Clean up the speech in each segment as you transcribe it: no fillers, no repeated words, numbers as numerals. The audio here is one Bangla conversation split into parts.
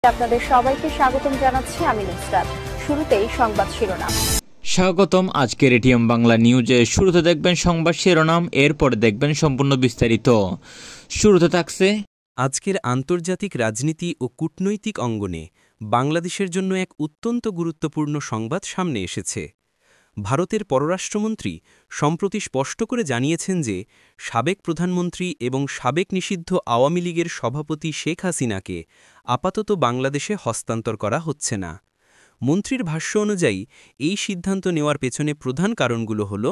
আপনাদের সবাইকে স্বাগতম জানাচ্ছি আমি নুসরাত। শুরুতেই সংবাদ শিরোনাম। স্বাগতম আজকের এটিএম বাংলা নিউজে। শুরুতে দেখবেন সংবাদ শিরোনাম, এরপরে দেখবেন সম্পূর্ণ বিস্তারিত। শুরুতে থাকছে আজকের আন্তর্জাতিক রাজনীতি ও কূটনৈতিক অঙ্গনে বাংলাদেশের জন্য এক অত্যন্ত গুরুত্বপূর্ণ সংবাদ সামনে এসেছে। ভারতের পররাষ্ট্রমন্ত্রী সম্প্রতি স্পষ্ট করে জানিয়েছেন যে সাবেক প্রধানমন্ত্রী এবং সাবেক নিষিদ্ধ আওয়ামী লীগের সভাপতি শেখ হাসিনাকে আপাতত বাংলাদেশে হস্তান্তর করা হচ্ছে না। মন্ত্রীর ভাষ্য অনুযায়ী এই সিদ্ধান্ত নেওয়ার পেছনে প্রধান কারণগুলো হল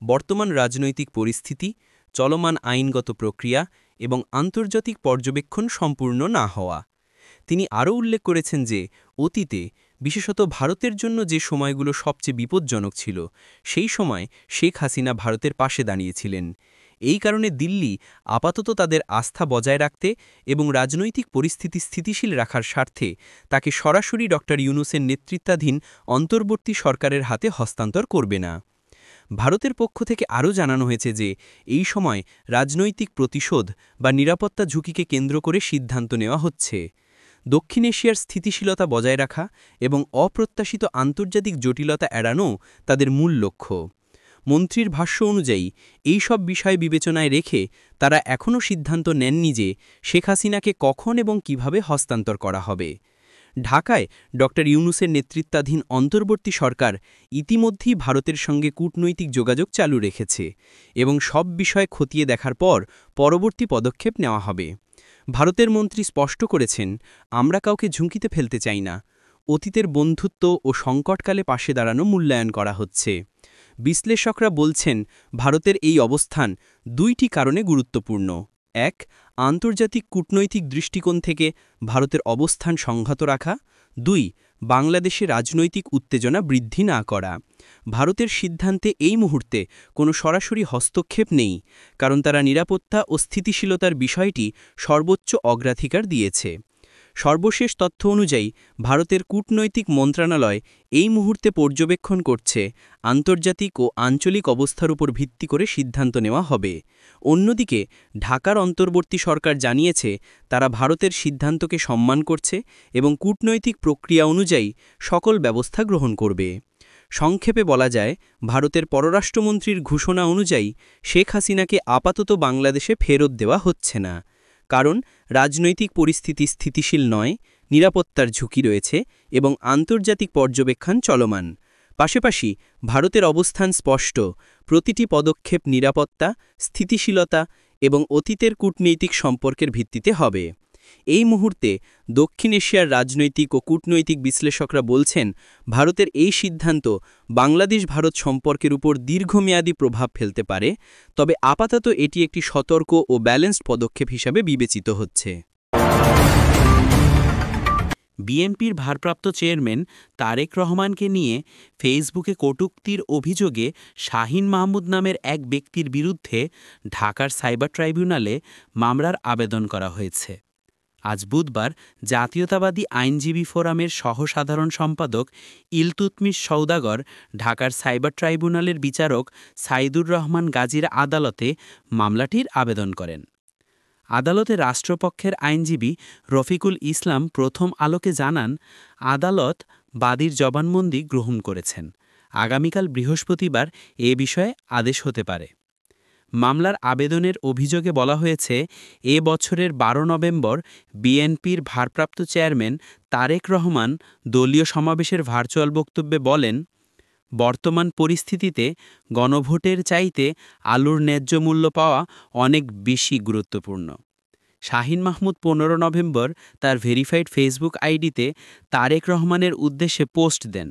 বর্তমান রাজনৈতিক পরিস্থিতি, চলমান আইনগত প্রক্রিয়া এবং আন্তর্জাতিক পর্যবেক্ষণ সম্পূর্ণ না হওয়া। তিনি আরও উল্লেখ করেছেন যে অতীতে, বিশেষত ভারতের জন্য যে সময়গুলো সবচেয়ে বিপজ্জনক ছিল, সেই সময় শেখ হাসিনা ভারতের পাশে দাঁড়িয়েছিলেন। এই কারণে দিল্লি আপাতত তাদের আস্থা বজায় রাখতে এবং রাজনৈতিক পরিস্থিতি স্থিতিশীল রাখার স্বার্থে তাকে সরাসরি ড. ইউনূসের নেতৃত্বাধীন অন্তর্বর্তী সরকারের হাতে হস্তান্তর করবে না। ভারতের পক্ষ থেকে আরও জানানো হয়েছে যে এই সময় রাজনৈতিক প্রতিশোধ বা নিরাপত্তা ঝুঁকিকে কেন্দ্র করে সিদ্ধান্ত নেওয়া হচ্ছে। দক্ষিণ এশিয়ার স্থিতিশীলতা বজায় রাখা এবং অপ্রত্যাশিত আন্তর্জাতিক জটিলতা এড়ানো তাদের মূল লক্ষ্য। মন্ত্রীর ভাষ্য অনুযায়ী এই সব বিষয় বিবেচনায় রেখে তারা এখনও সিদ্ধান্ত নেননি যে শেখ হাসিনাকে কখন এবং কিভাবে হস্তান্তর করা হবে। ঢাকায় ড. ইউনূসের নেতৃত্বাধীন অন্তর্বর্তী সরকার ইতিমধ্যেই ভারতের সঙ্গে কূটনৈতিক যোগাযোগ চালু রেখেছে এবং সব বিষয় খতিয়ে দেখার পর পরবর্তী পদক্ষেপ নেওয়া হবে। ভারতের মন্ত্রী স্পষ্ট করেছেন, আমরা কাউকে ঝুঁকিতে ফেলতে চাই না। অতীতের বন্ধুত্ব ও সংকটকালে পাশে দাঁড়ানো মূল্যায়ন করা হচ্ছে। বিশ্লেষকরা বলছেন, ভারতের এই অবস্থান দুইটি কারণে গুরুত্বপূর্ণ। এক, আন্তর্জাতিক কূটনৈতিক দৃষ্টিকোণ থেকে ভারতের অবস্থান সংহত রাখা। দুই, বাংলাদেশে রাজনৈতিক উত্তেজনা বৃদ্ধি না করা। ভারতের সিদ্ধান্তে এই মুহূর্তে কোনো সরাসরি হস্তক্ষেপ নেই, কারণ তারা নিরাপত্তা ও স্থিতিশীলতার বিষয়টি সর্বোচ্চ অগ্রাধিকার দিয়েছে। সর্বশেষ তথ্য অনুযায়ী ভারতের কূটনৈতিক মন্ত্রণালয় এই মুহূর্তে পর্যবেক্ষণ করছে আন্তর্জাতিক ও আঞ্চলিক অবস্থার উপর ভিত্তি করে সিদ্ধান্ত নেওয়া হবে। অন্যদিকে ঢাকার অন্তর্বর্তী সরকার জানিয়েছে তারা ভারতের সিদ্ধান্তকে সম্মান করছে এবং কূটনৈতিক প্রক্রিয়া অনুযায়ী সকল ব্যবস্থা গ্রহণ করবে। সংক্ষেপে বলা যায়, ভারতের পররাষ্ট্রমন্ত্রীর ঘোষণা অনুযায়ী শেখ হাসিনাকে আপাতত বাংলাদেশে ফেরত দেওয়া হচ্ছে না, কারণ রাজনৈতিক পরিস্থিতি স্থিতিশীল নয়, নিরাপত্তার ঝুঁকি রয়েছে এবং আন্তর্জাতিক পর্যবেক্ষণ চলমান। পাশাপাশি ভারতের অবস্থান স্পষ্ট, প্রতিটি পদক্ষেপ নিরাপত্তা, স্থিতিশীলতা এবং অতীতের কূটনৈতিক সম্পর্কের ভিত্তিতে হবে। এই মুহূর্তে দক্ষিণ এশিয়ার রাজনৈতিক ও কূটনৈতিক বিশ্লেষকরা বলছেন, ভারতের এই সিদ্ধান্ত বাংলাদেশ-ভারত সম্পর্কের উপর দীর্ঘমেয়াদী প্রভাব ফেলতে পারে, তবে আপাতত এটি একটি সতর্ক ও ব্যালেন্সড পদক্ষেপ হিসাবে বিবেচিত হচ্ছে। বিএনপির ভারপ্রাপ্ত চেয়ারম্যান তারেক রহমানকে নিয়ে ফেসবুকে কটূক্তির অভিযোগে শাহীন মাহমুদ নামের এক ব্যক্তির বিরুদ্ধে ঢাকার সাইবার ট্রাইব্যুনালে মামলার আবেদন করা হয়েছে। আজ বুধবার জাতীয়তাবাদী আইনজীবী ফোরামের সহসাধারণ সম্পাদক ইলতুৎমিশ সওদাগর ঢাকার সাইবার ট্রাইব্যুনালের বিচারক সাইদুর রহমান গাজীর আদালতে মামলাটির আবেদন করেন। আদালতে রাষ্ট্রপক্ষের আইনজীবী রফিকুল ইসলাম প্রথম আলোকে জানান, আদালত বাদীর জবানবন্দি গ্রহণ করেছেন। আগামীকাল বৃহস্পতিবার এ বিষয়ে আদেশ হতে পারে। মামলার আবেদনের অভিযোগে বলা হয়েছে, এ বছরের ১২ নভেম্বর বিএনপির ভারপ্রাপ্ত চেয়ারম্যান তারেক রহমান দলীয় সমাবেশের ভার্চুয়াল বক্তব্যে বলেন, বর্তমান পরিস্থিতিতে গণভোটের চাইতে আলুর ন্যায্য মূল্য পাওয়া অনেক বেশি গুরুত্বপূর্ণ। শাহীন মাহমুদ ১৫ নভেম্বর তার ভেরিফাইড ফেসবুক আইডিতে তারেক রহমানের উদ্দেশ্যে পোস্ট দেন।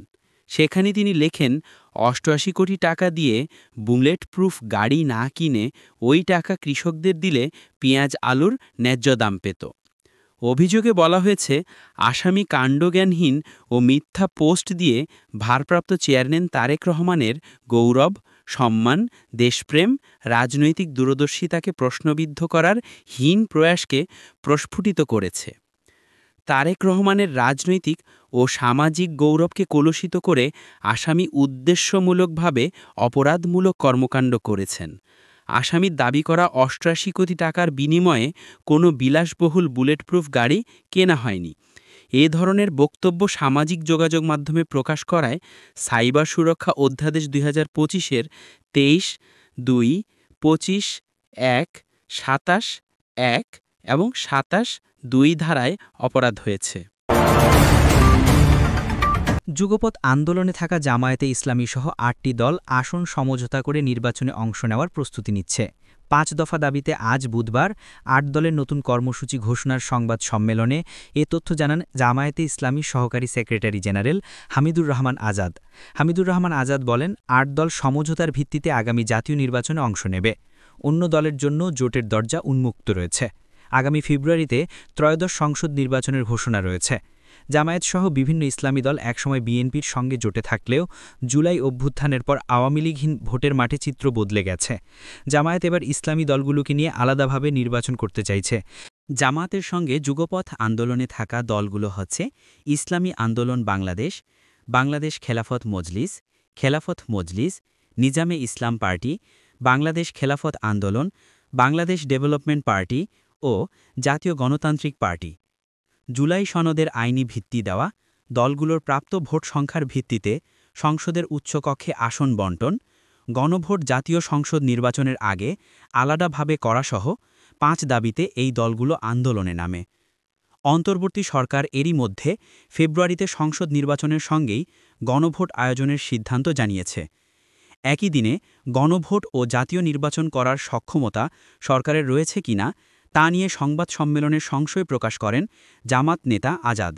সেখানে তিনি লেখেন, ৮৮ কোটি টাকা দিয়ে বুলেট প্রুফ গাড়ি না কিনে ওই টাকা কৃষকদের দিলে পেঁয়াজ আলুর ন্যায্য দাম পেত। অভিযোগে বলা হয়েছে, আসামি কাণ্ডজ্ঞানহীন ও মিথ্যা পোস্ট দিয়ে ভারপ্রাপ্ত চেয়ারম্যান তারেক রহমানের গৌরব, সম্মান, দেশপ্রেম, রাজনৈতিক দূরদর্শিতাকে প্রশ্নবিদ্ধ করার হীন প্রয়াসকে প্রস্ফুটিত করেছে। তারেক রহমানের রাজনৈতিক ও সামাজিক গৌরবকে কলুষিত করে আসামি উদ্দেশ্যমূলকভাবে অপরাধমূলক কর্মকাণ্ড করেছেন। আসামির দাবি করা ৮৮ কোটি টাকার বিনিময়ে কোনো বিলাসবহুল বুলেটপ্রুফ গাড়ি কেনা হয়নি। এ ধরনের বক্তব্য সামাজিক যোগাযোগ মাধ্যমে প্রকাশ করায় সাইবার সুরক্ষা অধ্যাদেশ ২০২৫-এর ২৩(২), ২৫(১), ২৭(১) এবং ২৭(২) ধারায় অপরাধ হয়েছে। যুগপৎ আন্দোলনে থাকা জামায়াতে ইসলামী সহ ৮টি দল আসন সমঝোতা করে নির্বাচনে অংশ নেওয়ার প্রস্তুতি নিচ্ছে। ৫ দফা দাবিতে আজ বুধবার ৮ দলের নতুন কর্মসূচি ঘোষণার সংবাদ সম্মেলনে এ তথ্য জানান জামায়াতে ইসলামী সহকারী সেক্রেটারি জেনারেল হামিদুর রহমান আজাদ। হামিদুর রহমান আজাদ বলেন, ৮ দল সমঝোতার ভিত্তিতে আগামী জাতীয় নির্বাচনে অংশ নেবে। অন্য দলের জন্য জোটের দরজা উন্মুক্ত রয়েছে। আগামী ফেব্রুয়ারিতে ত্রয়োদশ সংসদ নির্বাচনের ঘোষণা রয়েছে। জামায়াতসহ বিভিন্ন ইসলামী দল একসময় বিএনপির সঙ্গে জোটে থাকলেও জুলাই অভ্যুত্থানের পর আওয়ামী লীগহীন ভোটের মাঠে চিত্র বদলে গেছে। জামায়াত এবার ইসলামী দলগুলোকে নিয়ে আলাদাভাবে নির্বাচন করতে চাইছে। জামায়াতের সঙ্গে যুগপৎ আন্দোলনে থাকা দলগুলো হচ্ছে ইসলামী আন্দোলন বাংলাদেশ, বাংলাদেশ খেলাফত মজলিস, নিজামে ইসলাম পার্টি, বাংলাদেশ খেলাফত আন্দোলন, বাংলাদেশ ডেভেলপমেন্ট পার্টি ও জাতীয় গণতান্ত্রিক পার্টি। জুলাই সনদের আইনি ভিত্তি দেওয়া, দলগুলোর প্রাপ্ত ভোট সংখ্যার ভিত্তিতে সংসদের উচ্চকক্ষে আসন বণ্টন, গণভোট জাতীয় সংসদ নির্বাচনের আগে আলাদাভাবে করাসহ ৫ দাবিতে এই দলগুলো আন্দোলনে নামে। অন্তর্বর্তী সরকার এরই মধ্যে ফেব্রুয়ারিতে সংসদ নির্বাচনের সঙ্গেই গণভোট আয়োজনের সিদ্ধান্ত জানিয়েছে। একই দিনে গণভোট ও জাতীয় নির্বাচন করার সক্ষমতা সরকারের রয়েছে কিনা তা নিয়ে সংবাদ সম্মেলনে সংশয় প্রকাশ করেন জামাত নেতা আজাদ।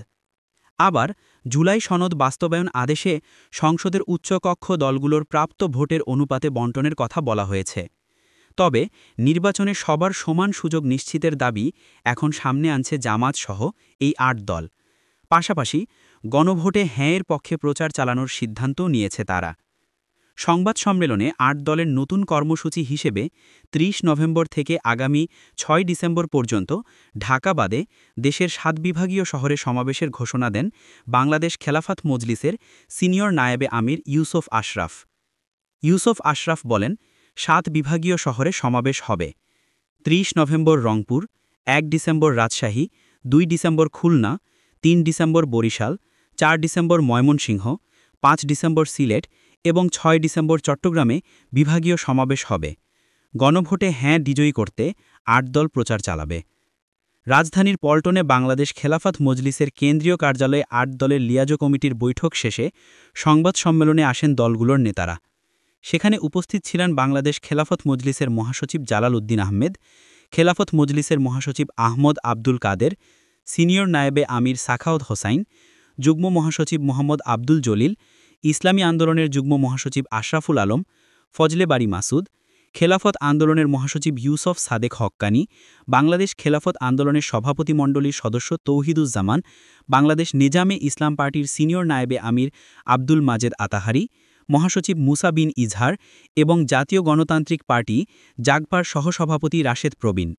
আবার জুলাই সনদ বাস্তবায়ন আদেশে সংসদের উচ্চকক্ষ দলগুলোর প্রাপ্ত ভোটের অনুপাতে বণ্টনের কথা বলা হয়েছে। তবে নির্বাচনে সবার সমান সুযোগ নিশ্চিতের দাবি এখন সামনে আনছে জামাতসহ এই ৮ দল। পাশাপাশি গণভোটে হ্যাঁয়ের পক্ষে প্রচার চালানোর সিদ্ধান্তও নিয়েছে তারা। সংবাদ সম্মেলনে ৮ দলের নতুন কর্মসূচি হিসেবে ৩০ নভেম্বর থেকে আগামী ৬ ডিসেম্বর পর্যন্ত ঢাকা বাদে দেশের ৭ বিভাগীয় শহরে সমাবেশের ঘোষণা দেন বাংলাদেশ খেলাফত মজলিসের সিনিয়র নায়েবে আমির ইউসুফ আশরাফ বলেন, ৭ বিভাগীয় শহরে সমাবেশ হবে। ৩০ November Rangpur, ১ December Rajshahi, ২ December Khulna, ৩ December Barishal, ৪ December Mymensingh, ৫ December Sylhet এবং ৬ ডিসেম্বর চট্টগ্রামে বিভাগীয় সমাবেশ হবে। গণভোটে হ্যাঁ বিজয়ী করতে ৮ দল প্রচার চালাবে। রাজধানীর পল্টনে বাংলাদেশ খেলাফত মজলিসের কেন্দ্রীয় কার্যালয়ে ৮ দলের লিয়াজো কমিটির বৈঠক শেষে সংবাদ সম্মেলনে আসেন দলগুলোর নেতারা। সেখানে উপস্থিত ছিলেন বাংলাদেশ খেলাফত মজলিসের মহাসচিব জালাল উদ্দিন আহমেদ, খেলাফত মজলিসের মহাসচিব আহমদ আব্দুল কাদের, সিনিয়র নায়েবে আমির সাখাওয়াত হোসাইন, যুগ্ম মহাসচিব মোহাম্মদ আব্দুল জলিল, ইসলামী আন্দোলনের যুগ্ম মহাসচিব আশরাফুল আলম, ফজলে বাড়ি মাসুদ, খেলাফত আন্দোলনের মহাসচিব ইউসুফ সাদেক হক্কানি, বাংলাদেশ খেলাফত আন্দোলনের সভাপতিমণ্ডলীর সদস্য তৌহিদুজ্জামান, বাংলাদেশ নিজামে ইসলাম পার্টির সিনিয়র নায়েবে আমির আব্দুল মাজেদ আতাহারি, মহাসচিব মুসা বিন ইজহার এবং জাতীয় গণতান্ত্রিক পার্টি জাগপার সহসভাপতি রাশেদ প্রবীণ।